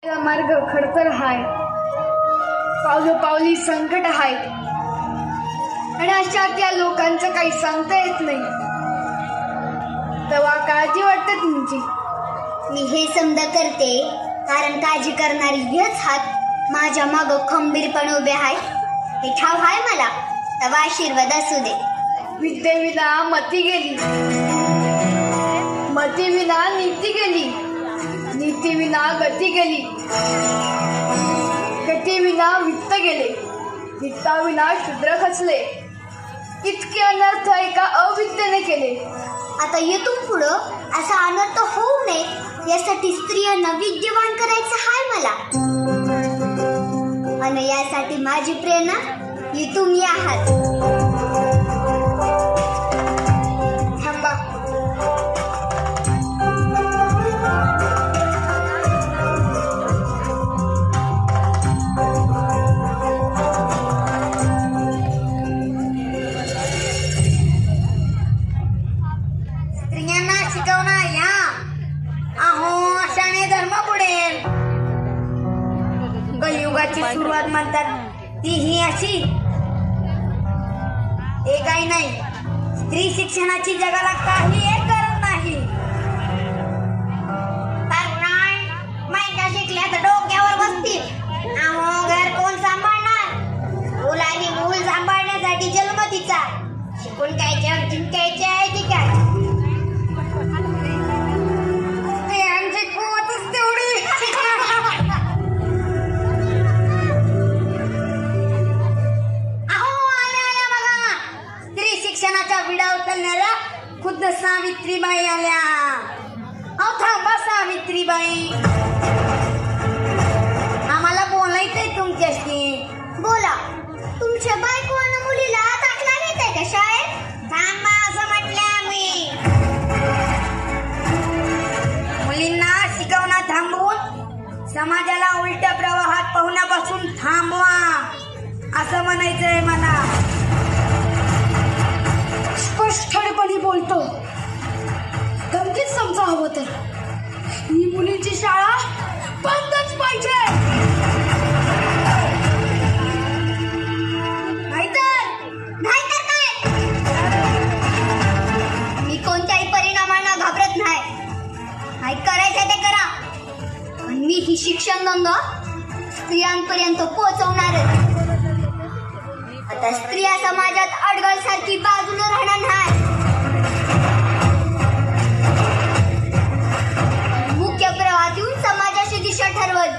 मार्ग खडतर हाय, पावलोपावली संकट हाय आणि अशा त्या लोकांचं काही सांगता येत नाही. तेव्हा काळजी वाटते तुमची. मी हे समजा करते कारण काळजी करणारी हेच हात माझ्या माग खंबीरपणे उभे आहे. हे ठाव आहे मला. तेव्हा आशीर्वाद असू दे. विद्येविना मती गेली, मतीविना नीती गेली, नीतीविना गती गेली, गतीविना वित्त गेले, वित्ताविना शूद्र खचले. इतके अनर्थ एका अविद्येने केले. आता येथून पुढं असा अनर्थ होऊ नये यासाठी स्त्रियांना विद्यवान करायचं आहे मला. आणि यासाठी माझी प्रेरणा ही तुम्ही आहात. थांबा. स्त्रियांना शिकवणार या. अहो शाणे धर्म बुडेल. कलियुगाची सुरुवात म्हणतात ती ही अशी. हे काही नाही. स्त्री शिक्षणाची जगाला काही एक गरज नाही. मायका शिकल्या तर डोक्यावर बसतील. अहो घर कोण सांभाळणार. मूल आणि मूल सांभाळण्यासाठी जन्म तिचा. शिकून काय जिंकायचे आहे ती काय. स्त्रियांची कुवतच तेवढी. शिक्षणाचा विडा उचलणाऱ्या खुद्द सावित्रीबाई आल्या. अहो थांबा सावित्रीबाई, आम्हाला बोलायचंय तुमच्याशी. बोला. तुमच्या बायको आणि मुलीला दाखला घेताय का शाळेत. थांबा असं म्हटलं आम्ही. मुलींना शिकवणं थांबवून समाजाला उलट्या प्रवाहात पाहुण्यापासून थांबवा असं म्हणायचंय मला. स्पष्टपणे बोलतो. धमकीच समजा हवं तर ही मुलींची शाळा बंदच पाहिजे. नाहीतर काय. मी कोणत्याही परिणामांना घाबरत नाही. काय करायचं ते करा. आणि मी ही शिक्षण गंगा स्त्रियांपर्यंत पोहोचवणारच. आता स्त्रिया समाजात अडगळसारखी बाजूला राहणार नाही. मुख्य प्रवाहात येऊन समाजाची दिशा ठरवल.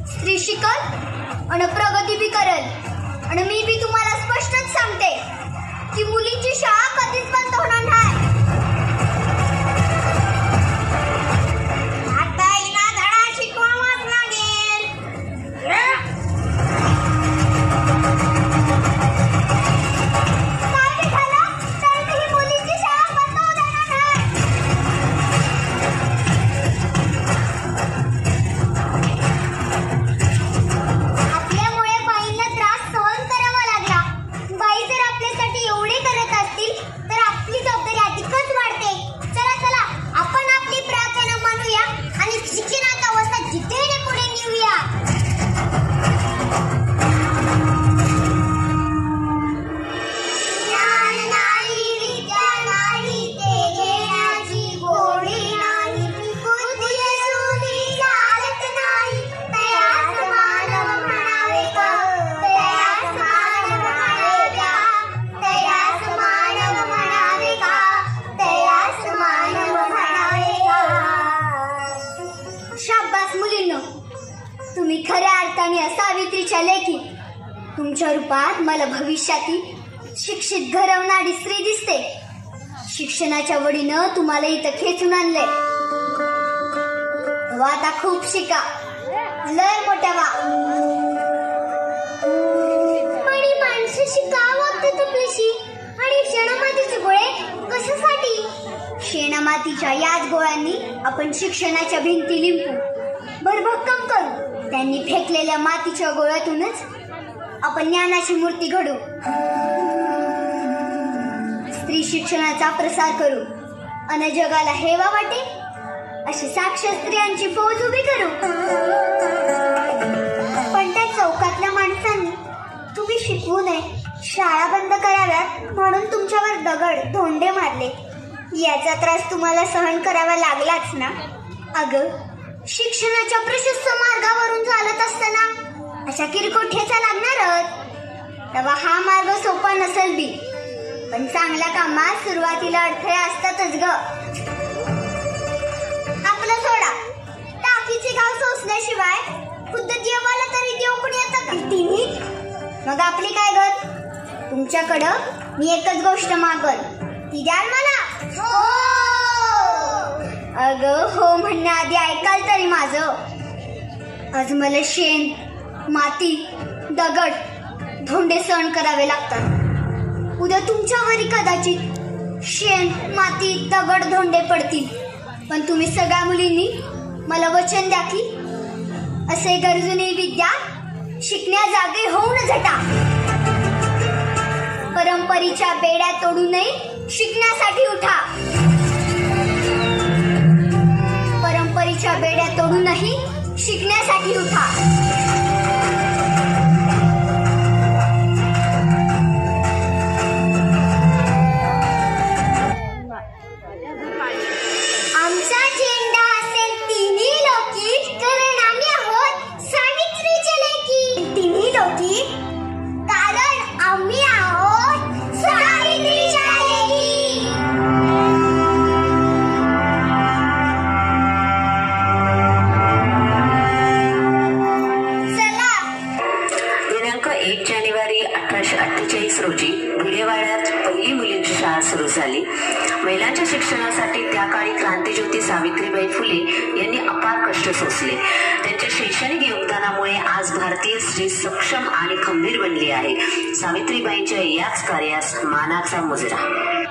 स्त्री शिकल आणि प्रगती बी करल. आणि मी बी तुम्हाला स्पष्टच सांगते की मुलींची शाळा कधीच बंद होणार नाही. आता हिला धडा शिकवावाच लागेल. तुम्ही खऱ्या अर्थाने सावित्रीच्या लेखी. तुमच्या रूपात मला भविष्यातील शिक्षित घडवणारी स्त्री दिसते. शिक्षणाच्या वडीनं तुम्हाला इथं खेचून आणले. आता खूप शिका. लय मोठ्या वा. आणि माणसं शिकावं वागतात आपल्याशी. आणि शेणामातीचे गोळे कशासाठी. शेणामातीच्या याच गोळ्यांनी आपण शिक्षणाच्या भिंती लिंपू. भरभक्कम करू. त्यांनी फेकलेल्या मातीच्या गोळ्यातूनच आपण ज्ञानाची मूर्ती घडू. स्त्री शिक्षणाचा प्रसार करू आणि जगाला हेवा वाटे अशी साक्षर स्त्रियांची फौज उभी करू. शिकवू नये, शाळा बंद कराव्यात म्हणून तुमच्यावर दगड धोंडे मारले. याचा त्रास तुम्हाला सहन करावा लागलाच ना. अगं, शिक्षणाच्या प्रशस्त मार्गावरून चालत असताना अशा किरकोळ ठेचा लागणारच. तेव्हा हा मार्ग सोपा नसेल बी, पण चांगल्या कामात सुरुवातीला अडथळे असतातच ग. आपलं सोडा, टाकीचे गाव सोसल्याशिवाय खुद्द देवाला तरी देव पण येतं का तिन्ही? मग आपली काय गत? तुमच्याकडं मी एकच गोष्ट मागल, ती द्याल मला? हो. अगं हो म्हणण्याआधी ऐकाल तरी माझं. आज मला शेण, माती, दगड, धोंडे सहन करावे लागतात. उद्या तुमच्यावरही कदाचित शेण, माती, दगड, धोंडे पडतील. पण तुम्ही सगळ्या मुलींनी मला वचन द्या की असे गरजूनी विद्या शिकण्या जागे होऊन झटा. परंपरेच्या बेड्या तोडू नये, शिकण्यासाठी उठा. परंपरेच्या बेड्या तोडूनही शिकण्यासाठी उठा. आमचा झेंडा असेल तिन्ही लोकी, कारण आम्ही आहोत सावित्रीचे लेकी. तिन्ही लोकी कारण आम्ही आहोत सावित्रीच्या लेकी. चला. दिनांक 1 जानेवारी 1848 रोजी भिडेवाड्यात पहिली मुलींची शाळा सुरू झाली. महिलांच्या शिक्षणासाठी त्या काळी क्रांतिज्योती सावित्रीबाई फुले यांनी अपार कष्ट सोसले. त्यांच्या शैक्षणिक योगदानामुळे आज भारतीय स्त्री सक्षम आणि खंबीर बनली आहे. सावित्रीबाईंच्या याच कार्यास मानाचा मुजरा.